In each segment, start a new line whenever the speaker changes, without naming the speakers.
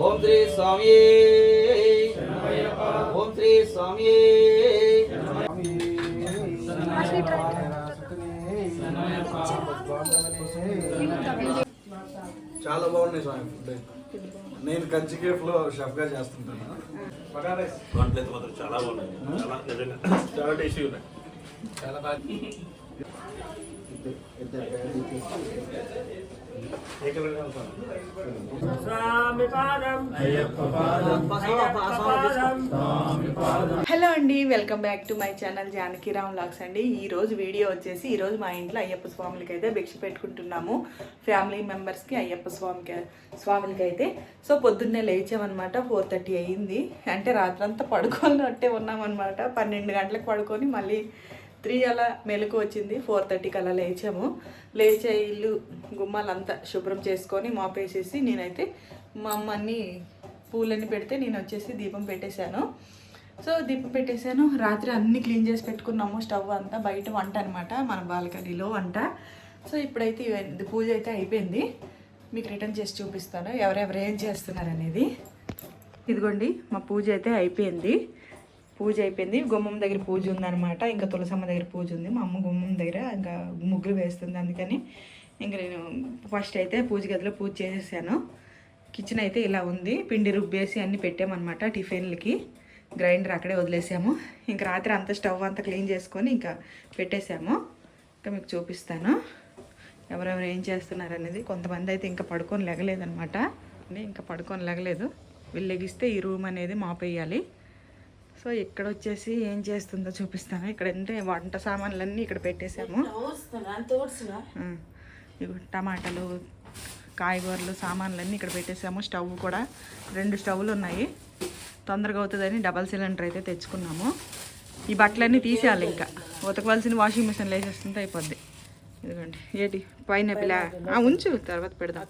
ఓం శ్రీ స్వామి ఓం శ్రీ స్వామి
చాలా బాగున్నాయి స్వామి ఫుడ్. నేను కంచి కేఫ్లో షెఫ్గా చేస్తుంటాను.
వంటలు మాత్రం చాలా బాగున్నాయి, చాలా టేస్టీ ఉన్నాయి.
చాలా బాగా
హలో అండి, welcome back to my channel Janakiram vlogs అండి. ఈరోజు వీడియో వచ్చేసి ఈరోజు మా ఇంట్లో అయ్యప్ప స్వాములకి అయితే భిక్ష పెట్టుకుంటున్నాము. ఫ్యామిలీ మెంబర్స్కి అయ్యప్ప స్వాములకి అయితే. సో పొద్దున్నే లేచామన్నమాట. 4:30 అయ్యింది. అంటే రాత్రంతా పడుకోనట్టే ఉన్నామన్నమాట. 12 గంటలకు పడుకొని మళ్ళీ 3 అలా మెలకు వచ్చింది. 4:30కి అలా లేచాము. లేచే ఇల్లు గుమ్మాలంతా శుభ్రం చేసుకొని మాపేసేసి నేనైతే మా అమ్మని పూలన్నీ పెడితే నేను వచ్చేసి దీపం పెట్టేశాను. సో దీపం పెట్టేశాను. రాత్రి అన్నీ క్లీన్ చేసి పెట్టుకున్నాము. స్టవ్ అంతా, బయట వంట అనమాట, మన బాల్కనీలో వంట. సో ఇప్పుడైతే పూజ అయితే అయిపోయింది. మీకు రిటర్న్ చేసి చూపిస్తాను ఎవరెవరు ఏం చేస్తున్నారు అనేది. ఇదిగోండి మా పూజ అయితే అయిపోయింది. గుమ్మం దగ్గర పూజ ఉందన్నమాట. ఇంకా తులసమ్మ దగ్గర పూజ ఉంది. మా అమ్మ గుమ్మం దగ్గర ఇంకా ముగ్గులు వేస్తుంది. అందుకని ఇంకా నేను ఫస్ట్ అయితే పూజ గదిలో పూజ చేసేసాను. కిచెన్ అయితే ఇలా ఉంది. పిండి రుబ్బేసి అన్నీ పెట్టామన్నమాట. టిఫిన్లకి గ్రైండర్ అక్కడే వదిలేసాము. ఇంకా రాత్రి అంతా స్టవ్ అంతా క్లీన్ చేసుకొని ఇంకా పెట్టేశాము. ఇంకా మీకు చూపిస్తాను ఎవరెవరు ఏం చేస్తున్నారు అనేది. కొంతమంది అయితే ఇంకా పడుకొని లెగలేదన్నమాట. ఇంకా పడుకొని లెగలేదు. వీళ్ళు లెగిస్తే ఈ రూమ్ అనేది మాపేయాలి. సో ఇక్కడ వచ్చేసి ఏం చేస్తుందో చూపిస్తాను. ఇక్కడ అంటే వంట సామాన్లన్నీ ఇక్కడ పెట్టేసాము. టమాటాలు, కాయగూరలు సామాన్లన్నీ ఇక్కడ పెట్టేసాము. స్టవ్ కూడా 2 స్టవ్లు ఉన్నాయి. తొందరగా అవుతుందని డబల్ సిలిండర్ అయితే తెచ్చుకున్నాము. ఈ బట్టలన్నీ తీసేయాలి. ఇంకా ఉతకవలసిన వాషింగ్ మిషన్లో వేసేస్తుంటే అయిపోద్ది. ఇదిగోండి ఏటి పైన పిల్ల ఉంచు, తర్వాత పెడదాం.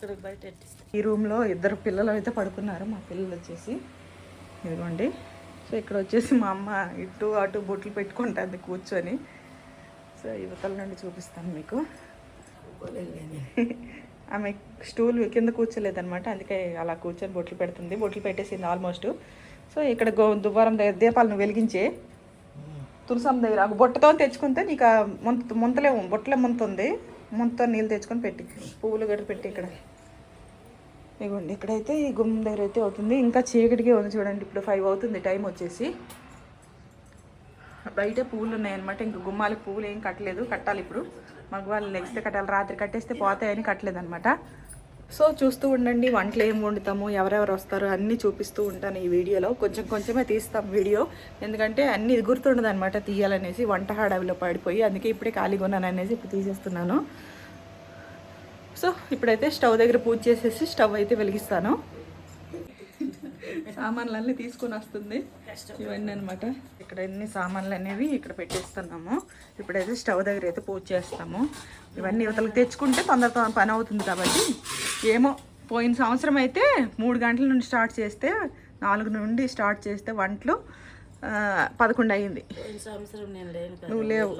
ఈ రూమ్లో 2 పిల్లలు అయితే పడుకున్నారు. మా పిల్లలు వచ్చేసి ఇదిగోండి. సో ఇక్కడ వచ్చేసి మా అమ్మ ఇటు అటు బొట్లు పెట్టుకుంటుంది కూర్చొని. సో యువతల నుండి చూపిస్తాను మీకు. ఆమె స్టూల్ కింద కూర్చోలేదనమాట. అందుకే అలా కూర్చొని బొట్లు పెడుతుంది. బొట్లు పెట్టేసింది ఆల్మోస్ట్. సో ఇక్కడ దువ్వారం దగ్గర దీపాలను వెలిగించే తులసమ్మ దగ్గర ఒక బొట్టతో తెచ్చుకుంటే నీకు ముంతలేము, బొట్టలే ముంతుంది. ముంతతో నీళ్ళు తెచ్చుకొని పెట్టి పువ్వులు గడ్డ పెట్టి ఇక్కడ ఇవ్వండి. ఇక్కడైతే ఈ గుమ్మం దగ్గర అయితే అవుతుంది. ఇంకా చీకటిగా ఉంది చూడండి. ఇప్పుడు 5 అవుతుంది టైం వచ్చేసి. బయట పువ్వులు ఉన్నాయన్నమాట. ఇంకా గుమ్మాలకు పువ్వులు ఏం కట్టలేదు. కట్టాలి ఇప్పుడు. మగవాళ్ళు లెగిస్తే కట్టాలి. రాత్రి కట్టేస్తే పోతాయని కట్టలేదన్నమాట. సో చూస్తూ ఉండండి. వంటలు ఏం వండుతాము, ఎవరెవరు వస్తారు అన్నీ చూపిస్తూ ఉంటాను ఈ వీడియోలో. కొంచెమే తీస్తాం వీడియో. ఎందుకంటే అన్నీ గుర్తుండదు అనమాట తీయాలనేసి. వంట హడావిలో పడిపోయి అందుకే ఇప్పుడే ఖాళీగా ఉన్నాను అనేసి ఇప్పుడు తీసేస్తున్నాను. సో ఇప్పుడైతే స్టవ్ దగ్గర పూజ చేసేసి స్టవ్ అయితే వెలిగిస్తాను. సామాన్లన్నీ తీసుకొని వస్తుంది ఇవన్నీ అనమాట. ఇక్కడ ఎన్ని సామాన్లు అనేవి ఇక్కడ పెట్టేస్తున్నాము. ఇప్పుడైతే స్టవ్ దగ్గర అయితే పూజ చేస్తాము. ఇవన్నీ యువతలకు తెచ్చుకుంటే తొందరగా పని అవుతుంది కాబట్టి. ఏమో పోయిన సంవత్సరం అయితే 3 గంటల నుండి స్టార్ట్ చేస్తే 4 నుండి స్టార్ట్ చేస్తే వంటలు 11 అయ్యింది. నువ్వు లేవు.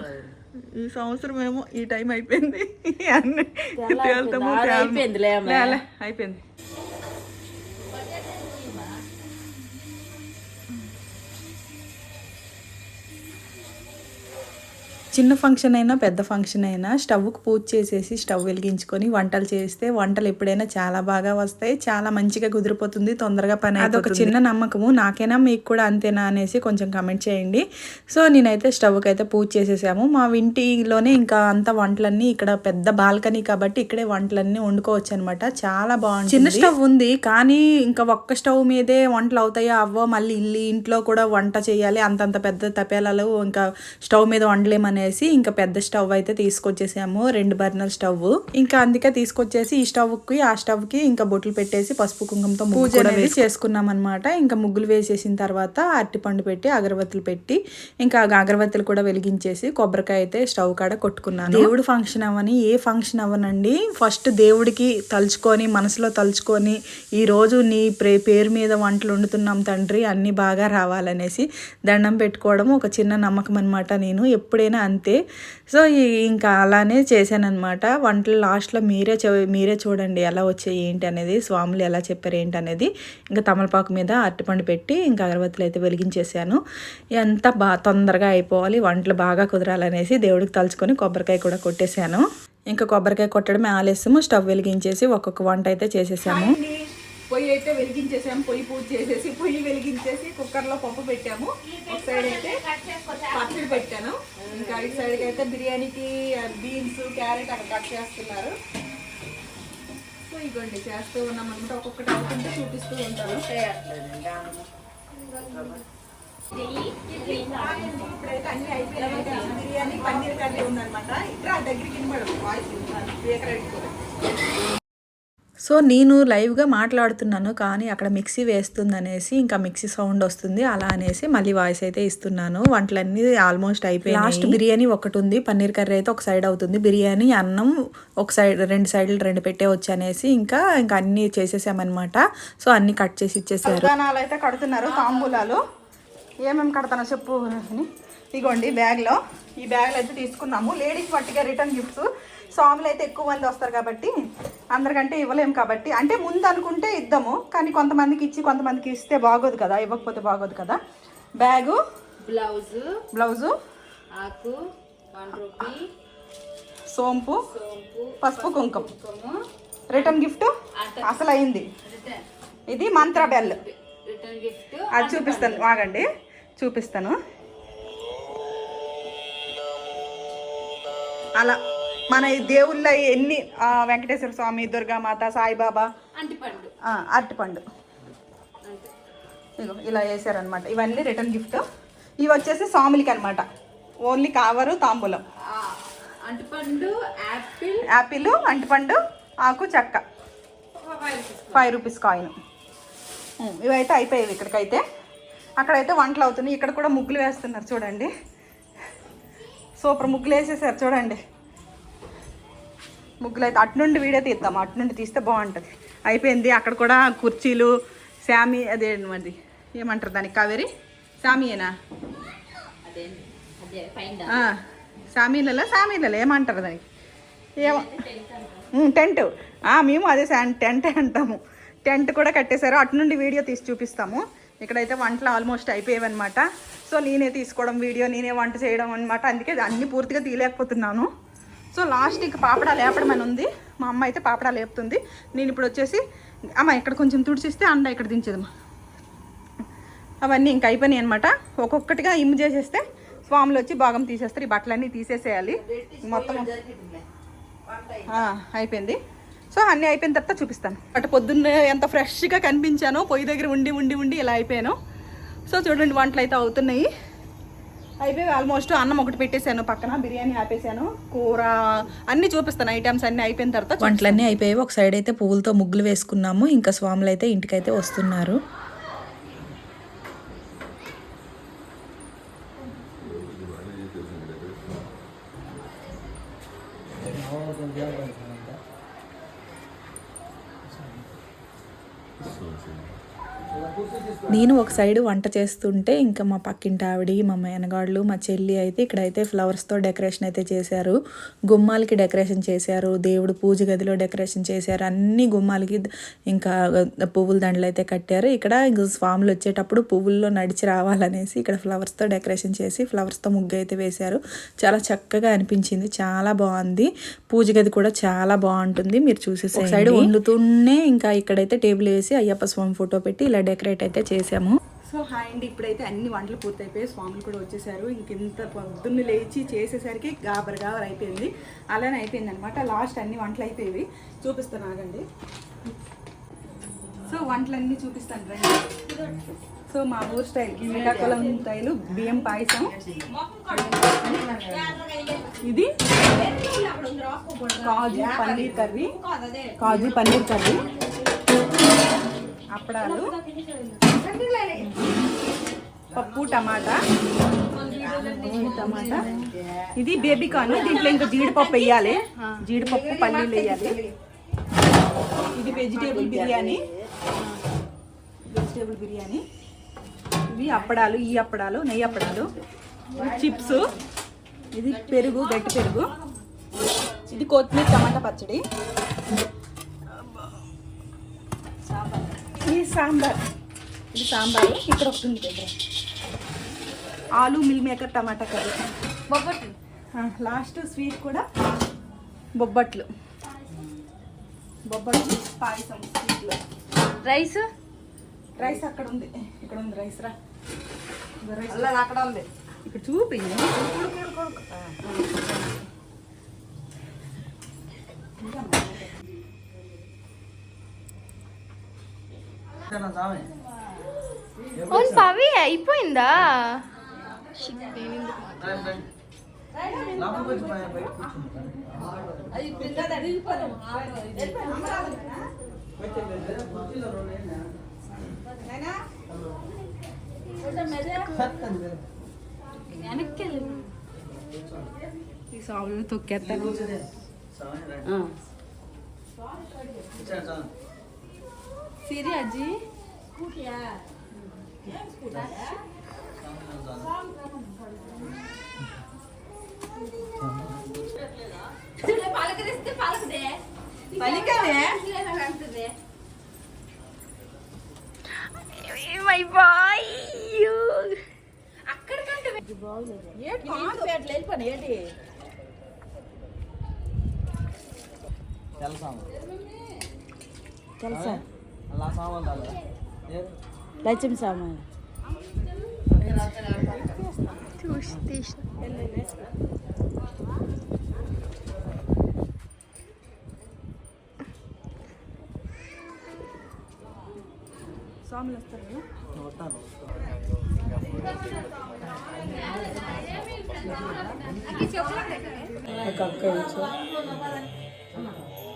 ఈ సంవత్సరం ఏమో ఈ టైం అయిపోయింది. అయిపోయింది. చిన్న ఫంక్షన్ అయినా పెద్ద ఫంక్షన్ అయినా స్టవ్కు పూజ చేసేసి స్టవ్ వెలిగించుకొని వంటలు చేస్తే వంటలు ఎప్పుడైనా చాలా బాగా వస్తాయి. చాలా మంచిగా కుదిరిపోతుంది. తొందరగా పని. అదొక చిన్న నమ్మకము. నాకైనా మీకు కూడా అంతేనా అనేసి కొంచెం కామెంట్ చేయండి. సో నేనైతే స్టవ్కి అయితే పూజ చేసేసాము. మా ఇంటిలోనే ఇంకా అంత వంటలన్నీ ఇక్కడ పెద్ద బాల్కనీ కాబట్టి ఇక్కడే వంటలన్నీ వండుకోవచ్చు అనమాట. చాలా బాగుంది. చిన్న స్టవ్ ఉంది కానీ ఇంకా ఒక్క స్టవ్ మీదే వంటలు అవుతాయో అవ్వో. మళ్ళీ ఇంట్లో కూడా వంట చేయాలి. అంతంత పెద్ద తపేలాలు ఇంకా స్టవ్ మీద వండలేమనే ఇంకా పెద్ద స్టవ్ అయితే తీసుకొచ్చేసాము. 2 బర్నర్ స్టవ్. ఇంకా అందుకే తీసుకొచ్చేసి ఈ స్టవ్కి ఆ స్టవ్కి ఇంకా బొట్లు పెట్టేసి పసుపు కుంకుమతో పూజ అనేది చేసుకున్నాం అనమాట. ఇంకా ముగ్గులు వేసేసిన తర్వాత అరటిపండు పెట్టి అగరబత్తులు పెట్టి ఇంకా అగరబత్తులు కూడా వెలిగించేసి కొబ్బరికాయ అయితే స్టవ్ కాడ కొట్టుకున్నాను. దేవుడు ఫంక్షన్ అవ్వని ఏ ఫంక్షన్ అవ్వనండి, ఫస్ట్ దేవుడికి తలుచుకొని మనసులో తలుచుకొని ఈరోజు నీ పేరు మీద వంటలు వండుతున్నాం తండ్రి, అన్నీ బాగా రావాలనేసి దండం పెట్టుకోవడం ఒక చిన్న నమ్మకం అనమాట. నేను ఎప్పుడైనా అంతే. సో ఇంకా అలానే చేశాను అనమాట. వంటలు లాస్ట్లో మీరే చూడండి ఎలా వచ్చాయి ఏంటి అనేది, స్వాములు ఎలా చెప్పారు ఏంటి అనేది. ఇంకా తమలపాకు మీద అరటిపండు పెట్టి ఇంకా అగరబత్తులు అయితే వెలిగించేసాను. ఎంత తొందరగా అయిపోవాలి, వంటలు బాగా కుదరాలనేసి దేవుడికి తలుచుకొని కొబ్బరికాయ కూడా కొట్టేశాను. ఇంకా కొబ్బరికాయ కొట్టడమే ఆలస్యము. స్టవ్ వెలిగించేసి ఒక్కొక్క వంట అయితే చేసేసాము. పొయ్యి అయితే వెలిగించేసాము. పొయ్యి పూజ చేసేసి పొయ్యి వెలిగించేసి కుక్కర్లో పప్పు పెట్టాము. ఒక సైడ్ అయితే పచ్చడి పెట్టాను. ఇంకా ఇటు సైడ్కి అయితే బిర్యానీకి బీన్స్ క్యారెట్ అక్కడ కట్ చేస్తున్నారు. సో ఇదిగోండి చేస్తూ ఉన్నాం అనమాట. ఒక్కొక్కటి అవుతుంటే చూపిస్తూ ఉంటాను. ఇప్పుడైతే అన్ని అయిపోయాయి. బిర్యానీ పన్నీర్ కర్రీ ఉందనమాట. ఇక్కడ దగ్గరికి సో నేను లైవ్గా మాట్లాడుతున్నాను కానీ అక్కడ మిక్సీ వేస్తుంది అనేసి ఇంకా మిక్సీ సౌండ్ వస్తుంది అలా అనేసి మళ్ళీ వాయిస్ అయితే ఇస్తున్నాను. వంటలన్నీ ఆల్మోస్ట్ అయిపోయాయి. లాస్ట్ బిర్యానీ ఒకటి ఉంది, పన్నీర్ కర్రీ అయితే ఒక సైడ్ అవుతుంది. బిర్యానీ అన్నం ఒక సైడ్, 2 సైడ్లు 2 పెట్టే వచ్చి అనేసి ఇంకా అన్నీ చేసేసామన్నమాట. సో అన్నీ కట్ చేసి ఇచ్చేసారు. విధానాలు అయితే కడుతున్నారు. తాంబూలాలు ఏమేమి కడతానో చెప్పు. ఇగోండి బ్యాగ్లో, ఈ బ్యాగ్లో అయితే తీసుకున్నాము. లేడీస్ పట్టిగా రిటర్న్ గిఫ్ట్స్. స్వాములు అయితే ఎక్కువ మంది వస్తారు కాబట్టి అందరికంటే ఇవ్వలేము కాబట్టి, అంటే ముందు అనుకుంటే ఇద్దాము కానీ కొంతమందికి ఇచ్చి కొంతమందికి ఇస్తే బాగోదు కదా, ఇవ్వకపోతే బాగోదు కదా. బ్యాగు, బ్లౌజు, ఆకు, సోంపు, పసుపు, కుంకుమ. రిటర్న్ గిఫ్ట్ అసలు అయింది. ఇది మంత్ర బెల్. అది చూపిస్తాను, ఆగండి చూపిస్తాను. అలా మన దేవుళ్ళ ఎన్ని వెంకటేశ్వర స్వామి, దుర్గామాత, సాయిబాబా, అరటిపండు ఇగో ఇలా వేసారనమాట. ఇవన్నీ రిటర్న్ గిఫ్ట్. ఇవి వచ్చేసి స్వాములకి అనమాట. ఓన్లీ కవరు, తాంబూలం, యాపిల్, అంటిపండు, ఆకు, చెక్క, 5 రూపీస్ కాయిన్. ఇవైతే అయిపోయాయి. ఇక్కడికైతే అక్కడైతే వంటలు అవుతున్నాయి. ఇక్కడ కూడా ముగ్గులు వేస్తున్నారు చూడండి. సూపర్ ముగ్గులు వేసేసారు చూడండి. ముగ్గులు అయితే అటు నుండి వీడియో తీద్దాం, అటు నుండి తీస్తే బాగుంటుంది. అయిపోయింది. అక్కడ కూడా కుర్చీలు, శామీ, అదే మరి ఏమంటారు దానికి, కావేరి శామీయేనా, శామీలలో ఏమంటారు దానికి, ఏమో టెంట్. మేము అదే టెంటే అంటాము. టెంట్ కూడా కట్టేశారు. అటు నుండి వీడియో తీసి చూపిస్తాము. ఇక్కడైతే వంటలు ఆల్మోస్ట్ అయిపోయావన్నమాట. సో నేనే తీసుకోవడం వీడియో, నేనే వంట చేయడం అనమాట. అందుకే అన్నీ పూర్తిగా తీయలేకపోతున్నాను. సో లాస్ట్కి పాపడాలు లేపడం అని ఉంది. మా అమ్మ అయితే పాపడాలు లేపుతుంది. నేను ఇప్పుడు వచ్చేసి అమ్మ ఇక్కడ కొంచెం తుడిచిస్తే అండ ఇక్కడ దించేదమ్మా. అవన్నీ ఇంకా అయిపోయినాయి అనమాట. ఒక్కొక్కటిగా ఇమ్ము చేసేస్తే స్వాములు వచ్చి భాగం తీసేస్తారు. ఈ బట్టలన్నీ తీసేసేయాలి మొత్తం. అయిపోయింది. సో అన్నీ అయిపోయిన తర్వాత చూపిస్తాను. అటు పొద్దున్నే ఎంత ఫ్రెష్గా కనిపించానో, పొయ్యి దగ్గర ఉండి ఇలా అయిపోయాను. సో చూడండి వంటలు అయితే అవుతున్నాయి. అయిపోయి ఆల్మోస్ట్ అన్నం ఒకటి పెట్టేశాను, పక్కన బిర్యానీ ఆపేసాను, కూర అన్నీ చూపిస్తాను. ఐటమ్స్ అన్నీ అయిపోయిన తర్వాత వంటలన్నీ అయిపోయాయి. ఒక సైడ్ అయితే పువ్వులతో ముగ్గులు వేసుకున్నాము. ఇంకా స్వాములు అయితే ఇంటికైతే వస్తున్నారు. నేను ఒక సైడ్ వంట చేస్తుంటే ఇంకా మా పక్కింటి ఆవిడ, మా మేనగాళ్ళు, మా చెల్లి అయితే ఇక్కడైతే ఫ్లవర్స్తో డెకరేషన్ అయితే చేశారు. గుమ్మాలకి డెకరేషన్ చేశారు, దేవుడు పూజ గదిలో డెకరేషన్ చేశారు. అన్ని గుమ్మాలకి ఇంకా పువ్వుల దండలు అయితే కట్టారు. ఇక్కడ ఇంకా స్వాములు వచ్చేటప్పుడు పువ్వుల్లో నడిచి రావాలనేసి ఇక్కడ ఫ్లవర్స్తో డెకరేషన్ చేసి ఫ్లవర్స్తో ముగ్గు అయితే వేశారు. చాలా చక్కగా అనిపించింది, చాలా బాగుంది. పూజ గది కూడా చాలా బాగుంటుంది, మీరు చూసేసి. ఒక సైడ్ వండుతూనే ఇంకా ఇక్కడైతే టేబుల్ వేసి అయ్యప్ప స్వామి ఫోటో పెట్టి ఇలా డెకరేట్ అయితే చేసాము. సో హాయ్ అండి, ఇప్పుడైతే అన్ని వంటలు పూర్తయిపోయి స్వాములు కూడా వచ్చేసారు. ఇంత పొద్దున్న లేచి చేసేసరికి గాబర్ అయిపోయింది. అలానే అయిపోయింది అనమాట. లాస్ట్ అన్ని వంటలు అయిపోయేవి. చూపిస్తాను ఆగండి. సో వంటలన్నీ చూపిస్తాను రండి. సో మా ఊరు స్టైల్, శ్రీకాకుళం స్టైలు బియ్యం పాయసం. ఇది కాజు పన్నీర్ కర్రీ, అప్పడాలు, పప్పు, టమాటా. ఇది బేబీ కార్న్. దీంట్లో ఇంకా జీడిపప్పు వేయాలి, జీడిపప్పు పల్లీలు వేయాలి. ఇది వెజిటేబుల్ బిర్యానీ. ఇవి అప్పడాలు, ఈ అప్పడాలు నెయ్యి అప్పడాలు, చిప్స్, ఇది పెరుగు, గట్టి పెరుగు. ఇది కొత్తిమీర టమాటా పచ్చడి. ఇది సాంబార్. ఇది సాంబారు. ఇక్కడ ఒకటి ఉంది దగ్గర. ఆలు మిల్ మేకర్ టమాటా కర్రీ. బొబ్బట్లు. లాస్ట్ స్వీట్ కూడా బొబ్బట్లు. బొబ్బట్లు పాయసం స్వీట్లో.
రైస్
అక్కడ ఉంది. ఇక్కడ ఉంది రైస్. రా రైస్
అక్కడ ఉంది.
ఇక్కడ చూపి.
అవును పవి అయిపోయిందా?
ఈ సాగులు తొక్కేస్తాను. సిరి అజ్జి పలికదే. తెలుసా లక్ష్మి సామాన్ స్వాములు వస్తారు.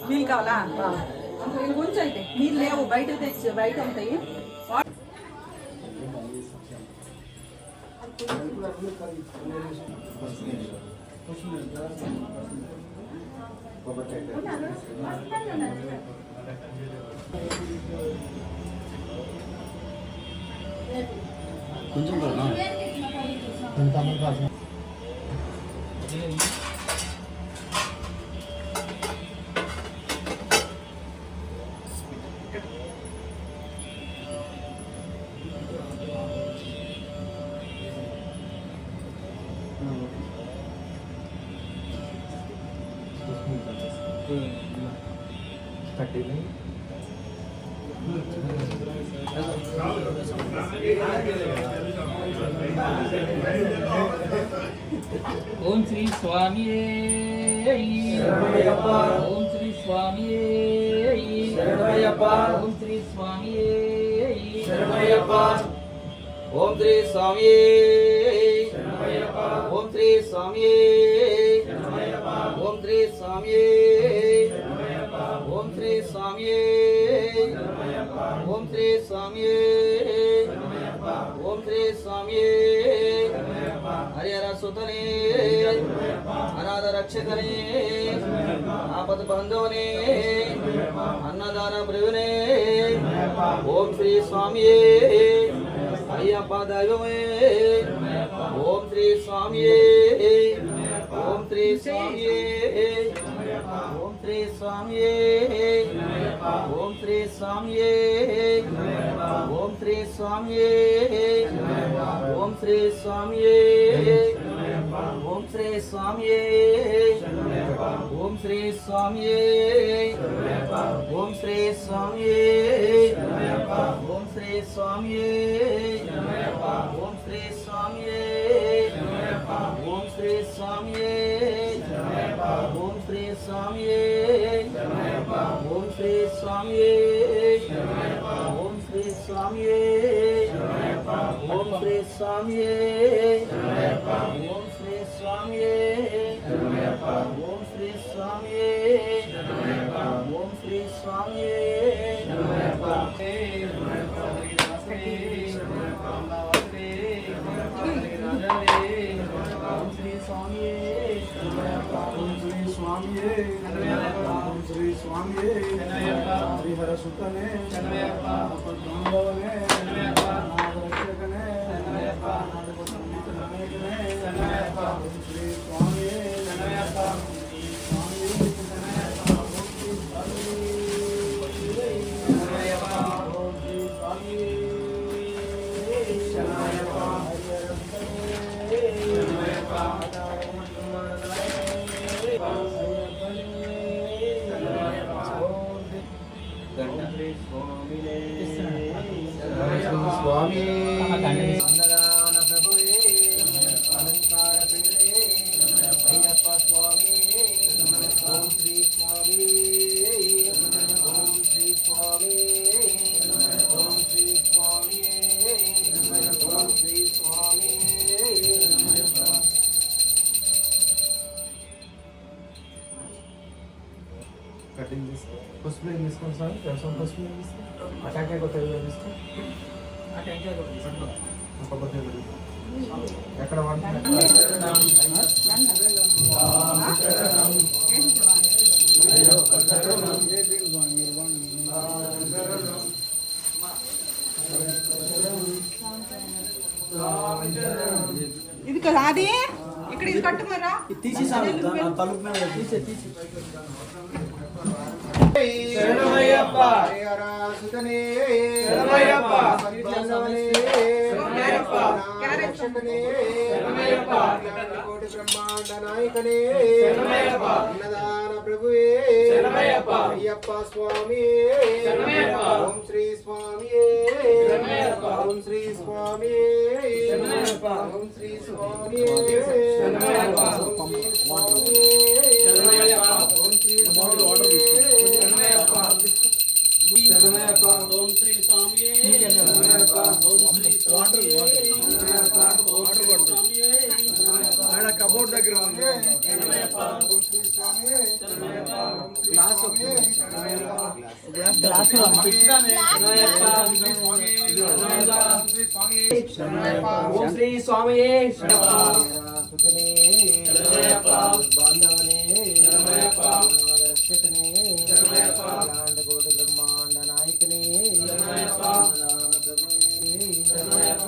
నీళ్ళు కావాలా? కొంచెం అయితే నీళ్ళు లేవు, బయట తెచ్చి బయట ఉంటాయి.
కొంచెం
ఓం శ్రీ స్వామి ఓం శ్రీ స్వామి ఓం శ్రీ స్వామి ఓం శ్రీ స్వామి ఓం శ్రీ స్వామి ఓం శ్రీ స్వామి ఓం శ్రీ స్వామి ఓం శ్రీ స్వామి ఓం శ్రీ స్వామి హరిహర సుతనే అనాథ రక్షకనే ఆపద బంధువనే అన్నదాన ప్రభునే ఓం శ్రీ స్వామి అయ్యప్ప దైవమే ఓం శ్రీ స్వామి ఓం శ్రీ స్వామి ఓం శ్రీ స్వామి ఓం శ్రీ స్వామి ఓం శ్రీ స్వామి ఓం శ్రీ స్వామి ఓం శ్రీ స్వామి ఓం శ్రీ స్వామి ఓం శ్రీ స్వామి ఓం శ్రీ స్వామి ఓం శ్రీ స్వామి ఓం శ్రీ స్వామి ఓం శ్రీ స్వామి ఓం శ్రీ స్వామి ఓం శ్రీ స్వామి ఓం శ్రీ స్వామి ఓం శ్రీ స్వామి ఓం శ్రీ స్వామి ఓం శ్రీ స్వామి హరిహర సుతనే బాంధవనే నాగరక్షకనే శ్రీ స్వామి స్వామి అన్నదాన ప్రభువే అలంకార ప్రియుడే అయ్యప్ప స్వామి ఓం శ్రీ స్వామి ఓం శ్రీ స్వామి ఓం శ్రీ స్వామి ఓం శ్రీ స్వామి కటింగ్ తీసుకో పసుపు ఏం తీసుకోండి సార్ వ్యవసాయం పసుపు ఏం తీసుకో అటాకే కొత్త తీసుకో ఎక్కడ
ఇది కదా అది ఇక్కడ ఇది కట్టుకోరా
తీసి తలుపు మీద తీసి
శరణమయ్యప్ప హరిహరాసుతనే శరణమయ్యప్ప సద్బంధవనే శరణమయ్యప్ప రక్షకనే శరణమయ్యప్ప కోటి బ్రహ్మాండ నాయకనే శరణమయ్యప్ప అన్నదాన ప్రభువే శరణమయ్యప్ప అయ్యప్ప స్వామి శరణమయ్యప్ప ఓం శ్రీ స్వామి శరణమయ్యప్ప ఓం శ్రీ స్వామి శరణమయ్యప్ప ఓం శ్రీ స్వామి శరణమయ్యప్ప ఓం శ్రీ స్వామి శరణమయ్యప్ప ఓం శ్రీ స్వామి
ఓం శ్రీ స్వామి
కబోర్డ్ దగ్గర ఉంది
ఓం శ్రీ స్వామి బాంధవనే రక్షకనే కోటి బ్రహ్మాండ నాయకనే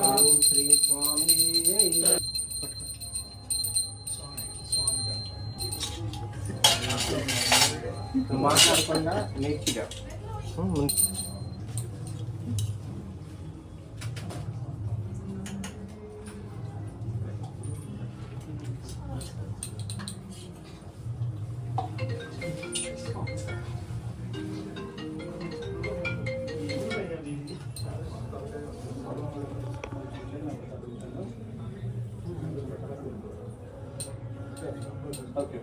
ఓం శ్రీ స్వామి మాట్లాడకుండా నేర్చిగా ఓకే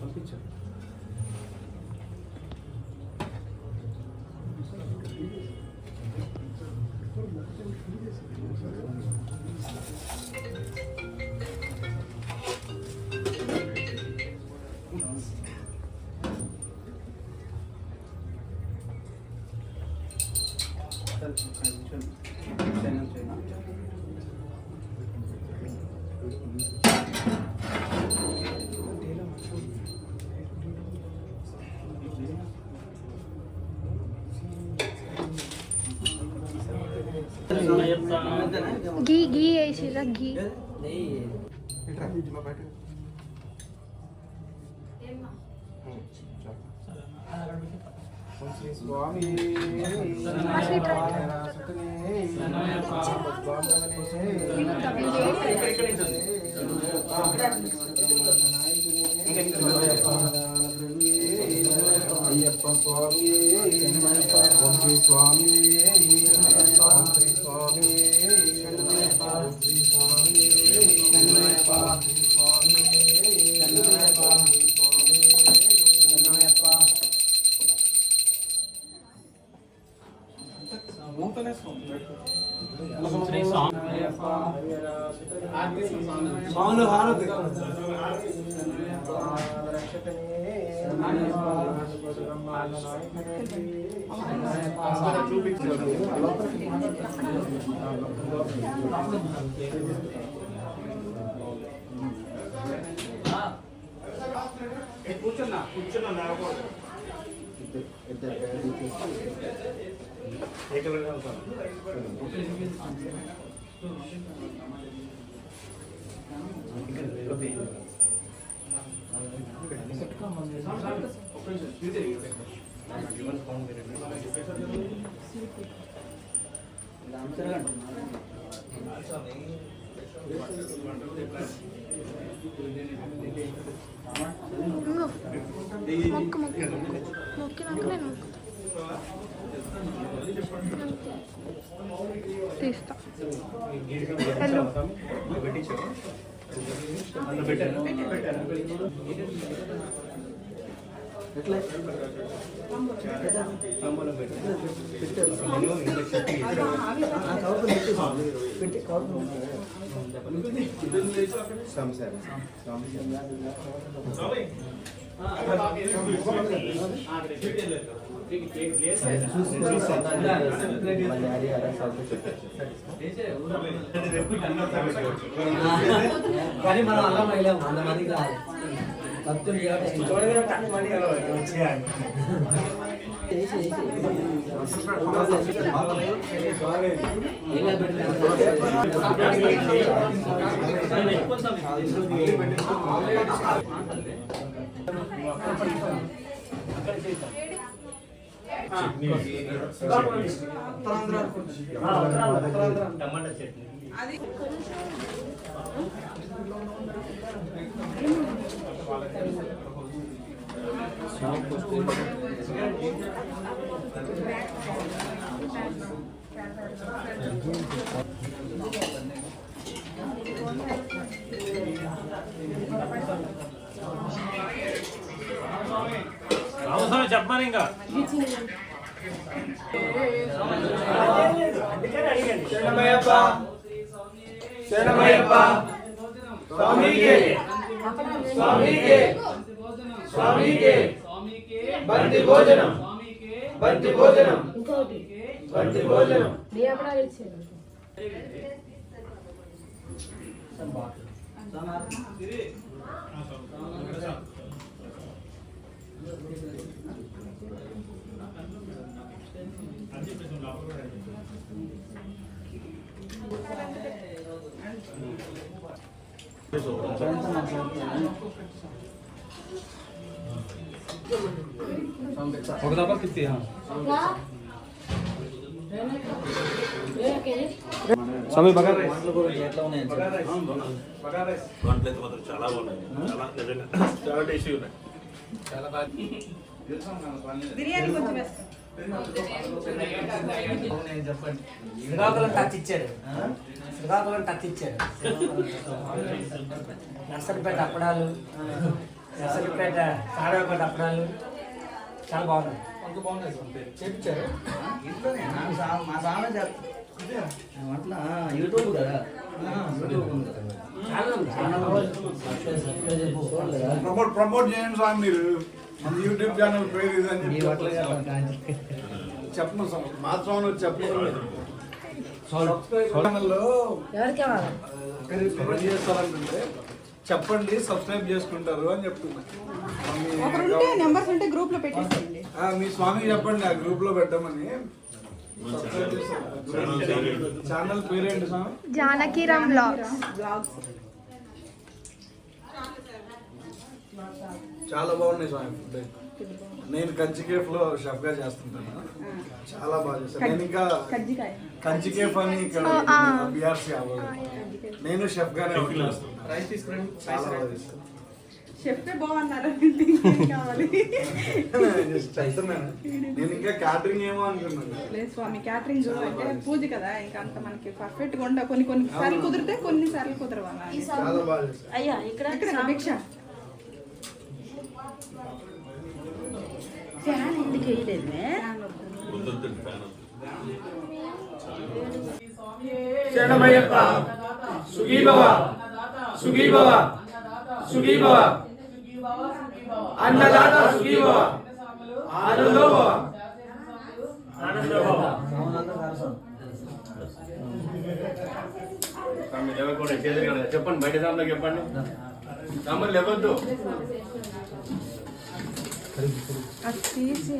పంపించారు
घी घी వేసిరా घी
స్వామి అయ్యప్ప స్వామి ఓం శ్రీ స్వామి ఓం శ్రీ స్వామి ఓం శ్రీ స్వామి
స్వాములు హారతి
కూర్చున్నా లేకపోతే ఏ కలర్ కావాలి
మొక్కు మొక్కు మొక్కినాక నేను తీస్తా. హలో
కానీ మనం అలా మైలేము 100 మందికి రాదు భక్తులు టమాటా చట్నీ
అవసరం చెప్పమని ఇంకా
బంతి భోజనం బంతి భోజనం బంతి భోజనం
ఒక దఫా కిత్తి స్వామి బగారా ఎట్లా ఉన్నాయి
గంటలు అయితే మాత్రం చాలా బాగున్నాయి చాలా నిజంగా చాలా టేస్టీ ఉన్నాయి
చాలా బాగా
బిర్యానీ కొంచెం వేస్తాం.
చెప్పండి శ్రీకాకుళం టచ్ ఇచ్చారు శ్రీకాకుళం టచ్ ఇచ్చారు నర్సరిపేట అప్పడాలు నర్సరిపేట తాడేపేట అప్పడాలు చాలా బాగున్నాయి చేపించారు ఇంట్లోనే మా సామె అట్లా యూట్యూబ్ కదా
ప్రమోట్ చేయండి స్వామి మీరు మన యూట్యూబ్ ఛానల్ పేరు ఇదని చెప్పను స్వామి మా స్వామి చెప్పలేదు ఛానల్లో ప్రమోట్ చేస్తారంటే చెప్పండి సబ్స్క్రైబ్ చేసుకుంటారు అని చెప్తున్నా
ఒకరుంటే నెంబర్స్ ఉంటే గ్రూప్ లో పెట్టేసేయండి.
మీ స్వామికి చెప్పండి ఆ గ్రూప్ లో పెట్టమని ఛానల్ పేరేంటి స్వామి
జానకిరామ్ బ్లాగ్స్.
చాలా బాగున్నాయి స్వామి ఫుడ్ నేను కంచి కేఫ్ లో షెఫ్ గా చేస్తుంటాను చాలా బాగా చేస్తాను నేను ఇంకా కంచి కేఫ్ అని ఇక్కడ బిఆర్సీ నేను షెఫ్ గానే చేస్తాను చాలా బాగా చేస్తాను
చెప్తే బాగున్నారు కావాలి.
నేను ఇంకా క్యాటరింగ్ ఏమో అనుకున్నాను
లేదు స్వామి, క్యాటరింగ్ అంటే పూజ కదా, ఇంకా అంత మనకి పర్ఫెక్ట్ గా ఉండ కొన్ని సార్లు కుదిరితే కొన్ని సార్లు కుదరవా.
చాలా బాగా చేస్తాను
అయ్యా ఇక్కడ
భిక్ష
ఫ్యాన్ ఎందుకు వేయలేదు
శరణమయ్యప్ప సుఖీ భవ సుఖీ భవ సుఖీ భవ అన్నదాత సుఖీ భవ ఆనందో భవ
చెప్పండి బయట దాంట్లో చెప్పండి
అది తీసి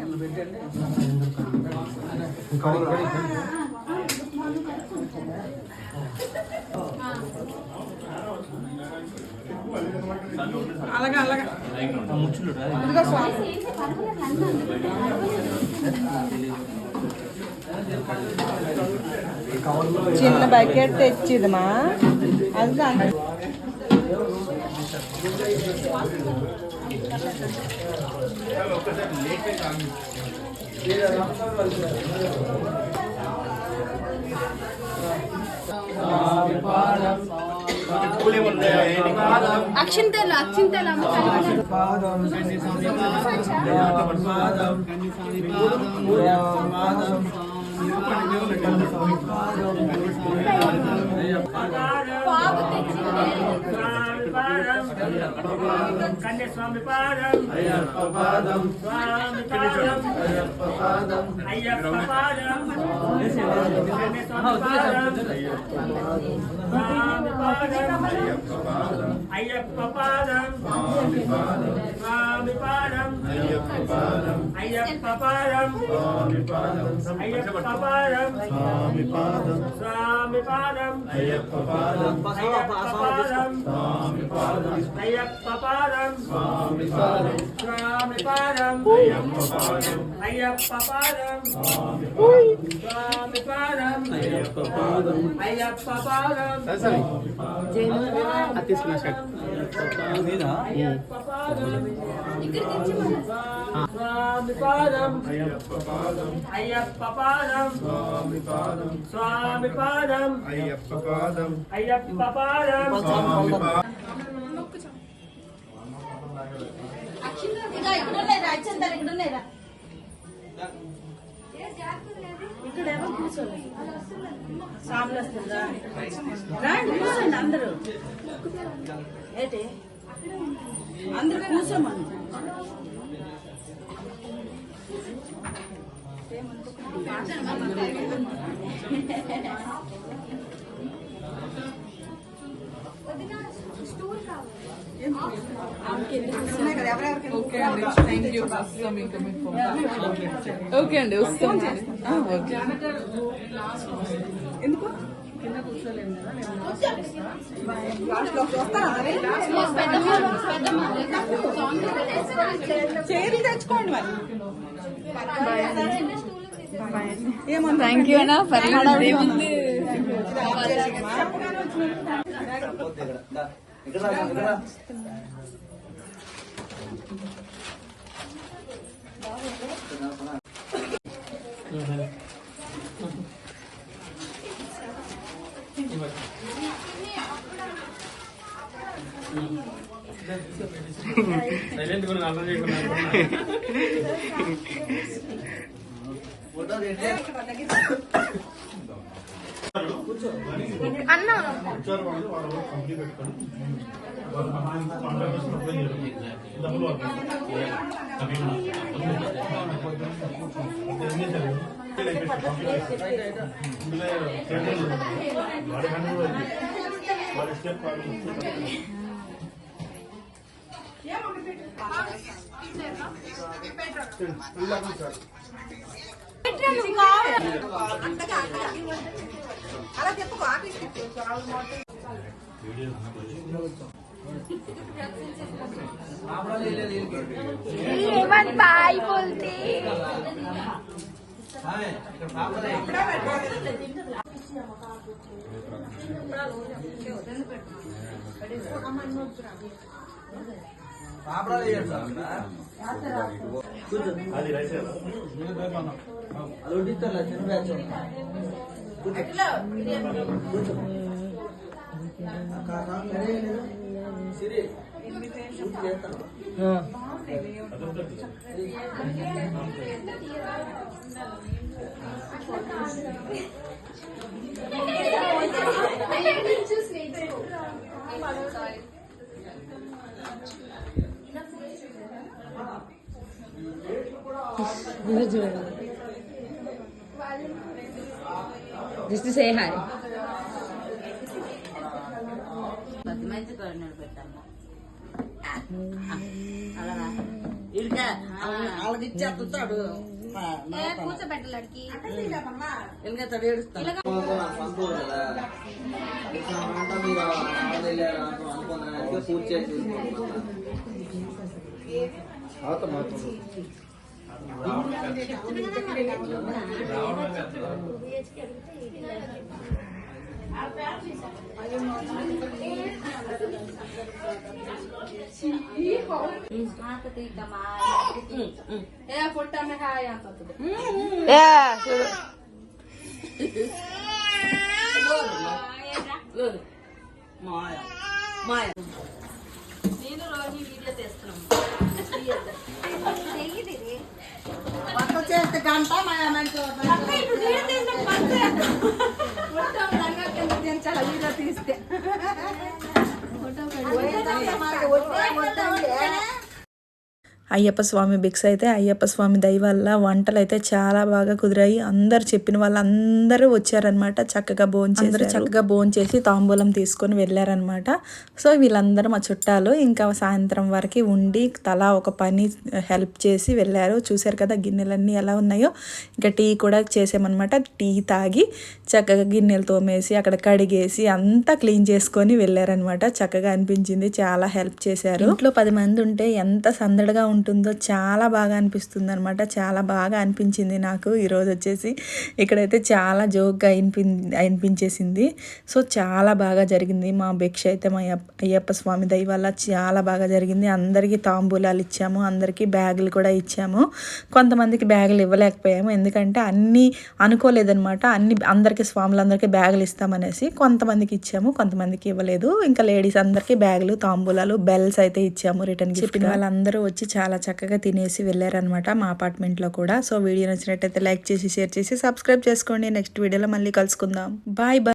అలాగా అలాగా ఇదిగో స్వామి. చిన్న బకెట్ తెచ్చిదమా అది దాని
అక్షింతలు అక్షింతలు
కన్యస్వామి పాదం అయ్యప్ప పాదం స్వామి పాదం అయ్యప్ప పాదం అయ్యప్ప పాదం కన్యస్వామి పాదం స్వామి పాదం అయ్యప్ప పాదం స్వామి పాదం అయ్యప్ప పాదం అయ్యప్ప పాదం స్వామి పాదం అయ్యప్ప పాదం స్వామి పాదం స్వామి పాదం అయ్యప్ప పాదం అయ్యప్ప పాదం స్వామి పాదం అయ్యప్ప పాదం స్వామి పాదం స్వామి పాదం అయ్యప్ప పాదం అయ్యప్ప పాదం స్వామి పాదం అయ్యప్ప పాదం అయ్యప్ప పాదం తీసుకున్నా అయ్యప్ప పాదం స్వామి పాదం అయ్యప్ప పాదం అయ్యప్ప పాదం స్వామి పాదం స్వామి పాదం అయ్యప్ప పాదం అయ్యప్ప పాదం స్వామి పాదం.
ఇక్కడ ఎవరు కూర్చోలేదు సాములు వస్తుందా రాండి కూర్చోండి అందరూ ఏంటి అందరూ కూర్చోమని ఓకే అండి వస్తాం. ఓకే ఎందుకు కింద కూర్చోలేము కదా చేరి తెచ్చుకోండి మరి. ఏమన్నా థ్యాంక్ యూ అన్నా.
అన్నా
అలా చెప్పు ఆఫీస్
हेमंत भाई बोलते
Just to say hi.
మంచి కార్నర్ పెట్టాము వాళ్ళకి ఇచ్చేస్తాడు
కూర్చోబెట్టలాడికి
ఎందుకంటే ఏడుస్తాడు
పూజ చేసి
పుట్ట హాయ్
మాయ మాయ
నేను రోజు వీడియో చేస్తున్నాను
పక్క చేస్తే గంట మాయ మంచి
వీడియో తీస్తే
అయ్యప్ప స్వామి భిక్ష అయితే అయ్యప్ప స్వామి దయ వల్ల వంటలు అయితే చాలా బాగా కుదిరాయి. అందరు చెప్పిన వాళ్ళందరూ వచ్చారనమాట. చక్కగా భోంచేసి తాంబూలం తీసుకొని వెళ్ళారనమాట. సో వీళ్ళందరూ మా చుట్టాలు ఇంకా సాయంత్రం వరకు ఉండి తలా ఒక పని హెల్ప్ చేసి వెళ్ళారు. చూశారు కదా గిన్నెలన్నీ ఎలా ఉన్నాయో. ఇంకా టీ కూడా చేసామన్నమాట. టీ తాగి చక్కగా గిన్నెలు తోమేసి అక్కడ కడిగేసి అంతా క్లీన్ చేసుకొని వెళ్ళారనమాట. చక్కగా అనిపించింది. చాలా హెల్ప్ చేశారు. ఇంట్లో 10 మంది ఉంటే ఎంత సందడిగా ఉంటుందో చాలా బాగా అనిపిస్తుంది అనమాట. చాలా బాగా అనిపించింది నాకు ఈరోజు వచ్చేసి. ఇక్కడైతే చాలా జోక్గా అనిపించేసింది. సో చాలా బాగా జరిగింది మా భిక్ష అయితే. మా అయ్యప్ప స్వామి దయ వల్ల చాలా బాగా జరిగింది. అందరికీ తాంబూలాలు ఇచ్చాము, అందరికీ బ్యాగులు కూడా ఇచ్చాము. కొంతమందికి బ్యాగులు ఇవ్వలేకపోయాము, ఎందుకంటే అన్నీ అనుకోలేదనమాట. అందరికీ స్వాములందరికీ బ్యాగులు ఇస్తామనేసి కొంతమందికి ఇచ్చాము, కొంతమందికి ఇవ్వలేదు. ఇంకా లేడీస్ అందరికీ బ్యాగులు, తాంబూలాలు, బెల్స్ అయితే ఇచ్చాము రిటర్న్. చెప్పిన వాళ్ళందరూ వచ్చి చాలా చక్కగా తినేసి వెళ్ళారనమాట మా అపార్ట్మెంట్లో కూడా. సో వీడియో నచ్చినట్టయితే లైక్ చేసి, షేర్ చేసి, సబ్స్క్రైబ్ చేసుకోండి. నెక్స్ట్ వీడియోలో మళ్ళీ కలుసుకుందాం. Bye bye.